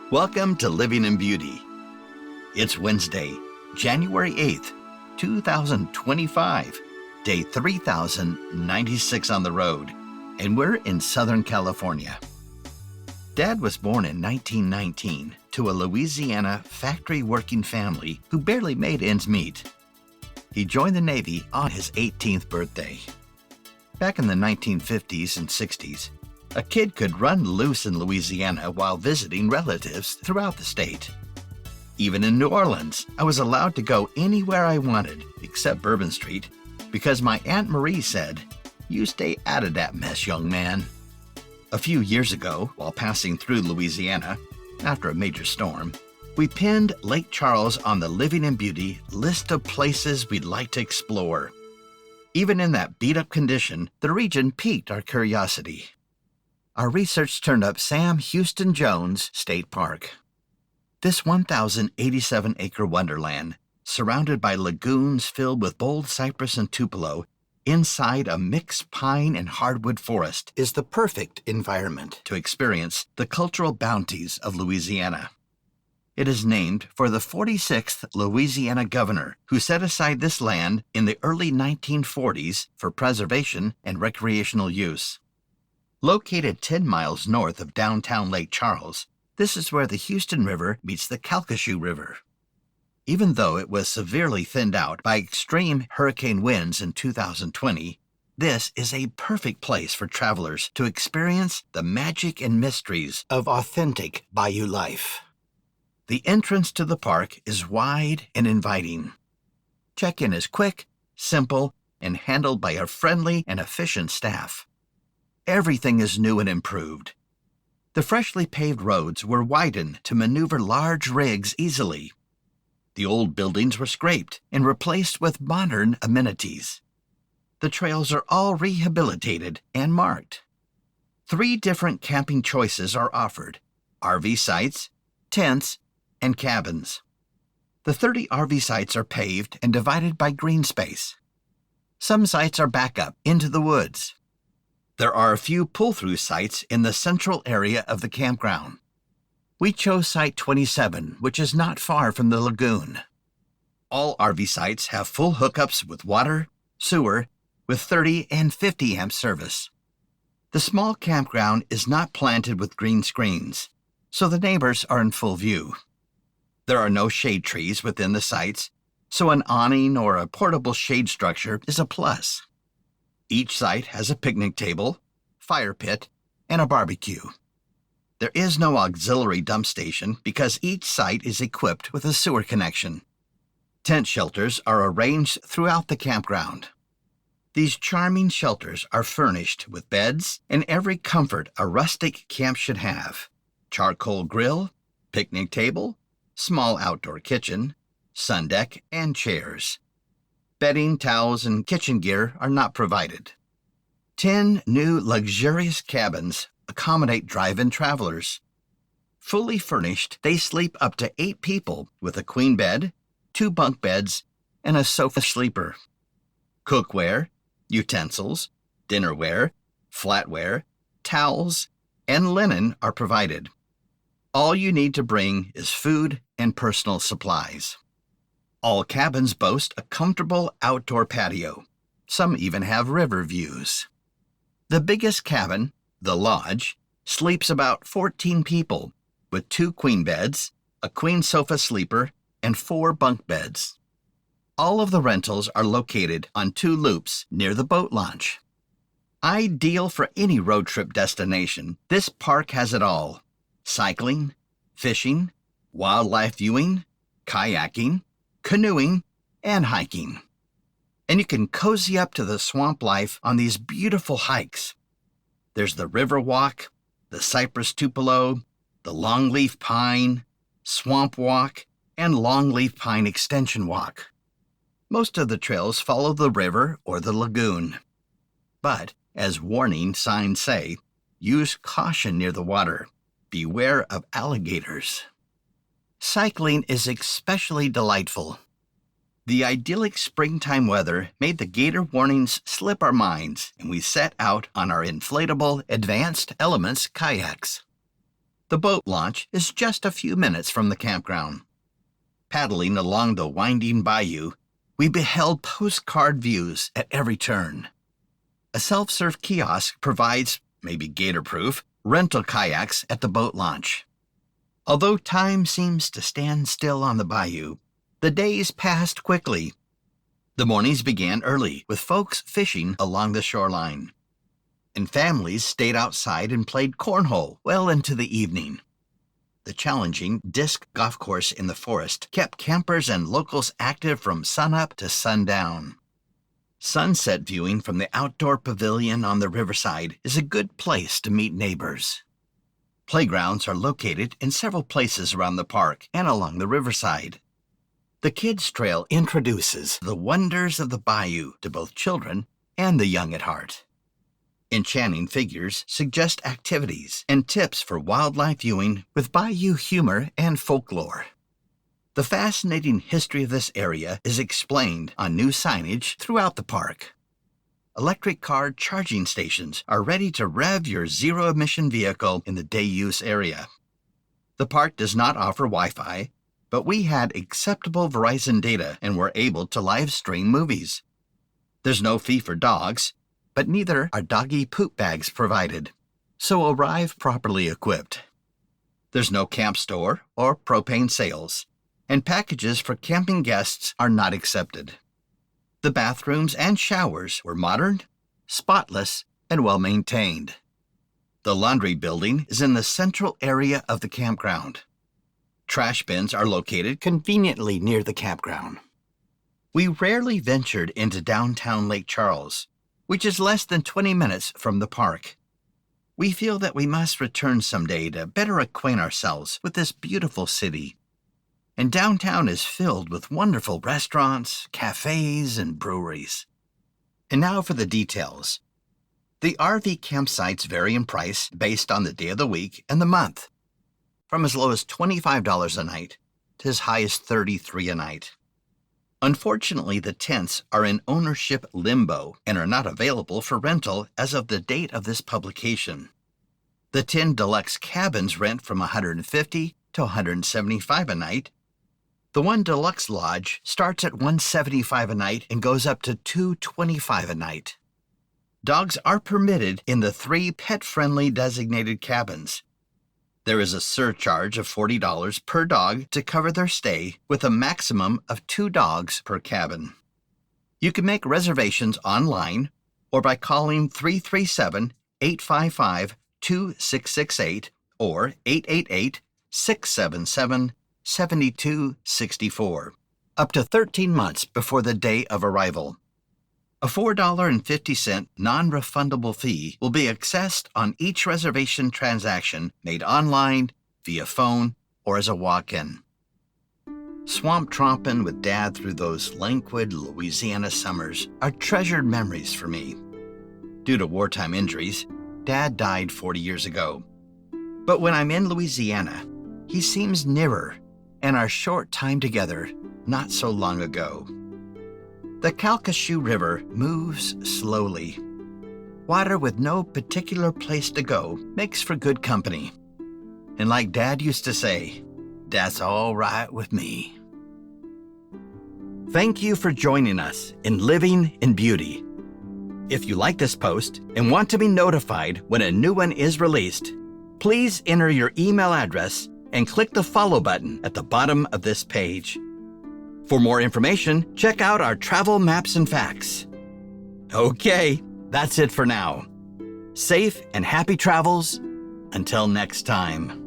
Welcome to Living in Beauty. It's Wednesday, January 8th, 2025, day 3096 on the road, and we're in Southern California. Dad was born in 1919 to a Louisiana factory-working family who barely made ends meet. He joined the Navy on his 18th birthday. Back in the 1950s and 60s, a kid could run loose in Louisiana while visiting relatives throughout the state. Even in New Orleans, I was allowed to go anywhere I wanted, except Bourbon Street, because my Aunt Marie said, "You stay out of that mess, young man." A few years ago, while passing through Louisiana, after a major storm, we pinned Lake Charles on the Living in Beauty list of places we'd like to explore. Even in that beat-up condition, the region piqued our curiosity. Our research turned up Sam Houston Jones State Park. This 1,087-acre wonderland, surrounded by lagoons filled with bold cypress and tupelo, inside a mixed pine and hardwood forest, is the perfect environment to experience the cultural bounties of Louisiana. It is named for the 46th Louisiana governor who set aside this land in the early 1940s for preservation and recreational use. Located 10 miles north of downtown Lake Charles, this is where the Houston River meets the Calcasieu River. Even though it was severely thinned out by extreme hurricane winds in 2020, this is a perfect place for travelers to experience the magic and mysteries of authentic bayou life. The entrance to the park is wide and inviting. Check-in is quick, simple, and handled by a friendly and efficient staff. Everything is new and improved. The freshly paved roads were widened to maneuver large rigs easily. The old buildings were scraped and replaced with modern amenities. The trails are all rehabilitated and marked. 3 different camping choices are offered: RV sites, tents, and cabins. The 30 RV sites are paved and divided by green space. Some sites are back up into the woods. There are a few pull-through sites in the central area of the campground. We chose Site 27, which is not far from the lagoon. All RV sites have full hookups with water, sewer, with 30 and 50 amp service. The small campground is not planted with green screens, so the neighbors are in full view. There are no shade trees within the sites, so an awning or a portable shade structure is a plus. Each site has a picnic table, fire pit, and a barbecue. There is no auxiliary dump station because each site is equipped with a sewer connection. Tent shelters are arranged throughout the campground. These charming shelters are furnished with beds and every comfort a rustic camp should have: charcoal grill, picnic table, small outdoor kitchen, sun deck, and chairs. Bedding, towels, and kitchen gear are not provided. 10 new luxurious cabins accommodate drive-in travelers. Fully furnished, they sleep up to 8 people with a queen bed, 2 bunk beds, and a sofa sleeper. Cookware, utensils, dinnerware, flatware, towels, and linen are provided. All you need to bring is food and personal supplies. All cabins boast a comfortable outdoor patio. Some even have river views. The biggest cabin, the lodge, sleeps about 14 people, with 2 queen beds, a queen sofa sleeper, and 4 bunk beds. All of the rentals are located on 2 loops near the boat launch. Ideal for any road trip destination, this park has it all: cycling, fishing, wildlife viewing, kayaking, canoeing, and hiking. And you can cozy up to the swamp life on these beautiful hikes. There's the river walk, the cypress tupelo, the longleaf pine, swamp walk, and longleaf pine extension walk. Most of the trails follow the river or the lagoon. But, as warning signs say, use caution near the water. Beware of alligators. Cycling is especially delightful. The idyllic springtime weather made the gator warnings slip our minds, and we set out on our inflatable Advanced Elements kayaks. The boat launch is just a few minutes from the campground. Paddling along the winding bayou, we beheld postcard views at every turn. A self-serve kiosk provides, maybe gator-proof, rental kayaks at the boat launch. Although time seems to stand still on the bayou, the days passed quickly. The mornings began early with folks fishing along the shoreline, and families stayed outside and played cornhole well into the evening. The challenging disc golf course in the forest kept campers and locals active from sunup to sundown. Sunset viewing from the outdoor pavilion on the riverside is a good place to meet neighbors. Playgrounds are located in several places around the park and along the riverside. The Kids Trail introduces the wonders of the bayou to both children and the young at heart. Enchanting figures suggest activities and tips for wildlife viewing with bayou humor and folklore. The fascinating history of this area is explained on new signage throughout the park. Electric car charging stations are ready to rev your zero-emission vehicle in the day-use area. The park does not offer Wi-Fi, but we had acceptable Verizon data and were able to live stream movies. There's no fee for dogs, but neither are doggy poop bags provided, so arrive properly equipped. There's no camp store or propane sales, and packages for camping guests are not accepted. The bathrooms and showers were modern, spotless, and well-maintained. The laundry building is in the central area of the campground. Trash bins are located conveniently near the campground. We rarely ventured into downtown Lake Charles, which is less than 20 minutes from the park. We feel that we must return someday to better acquaint ourselves with this beautiful city. And downtown is filled with wonderful restaurants, cafes, and breweries. And now for the details. The RV campsites vary in price based on the day of the week and the month, from as low as $25 a night to as high as $33 a night. Unfortunately, the tents are in ownership limbo and are not available for rental as of the date of this publication. The 10 deluxe cabins rent from $150 to $175 a night. The one deluxe lodge starts at $175 a night and goes up to $225 a night. Dogs are permitted in the 3 pet-friendly designated cabins. There is a surcharge of $40 per dog to cover their stay, with a maximum of 2 dogs per cabin. You can make reservations online or by calling 337-855-2668 or 888-677-7264, up to 13 months before the day of arrival. A $4.50 non-refundable fee will be accessed on each reservation transaction made online, via phone, or as a walk-in. Swamp tromping with Dad through those languid Louisiana summers are treasured memories for me. Due to wartime injuries, Dad died 40 years ago. But when I'm in Louisiana, he seems nearer, and our short time together not so long ago. The Calcasieu River moves slowly. Water with no particular place to go makes for good company. And like Dad used to say, that's all right with me. Thank you for joining us in Living in Beauty. If you like this post and want to be notified when a new one is released, please enter your email address and click the follow button at the bottom of this page. For more information, check out our travel maps and facts. Okay, that's it for now. Safe and happy travels until next time.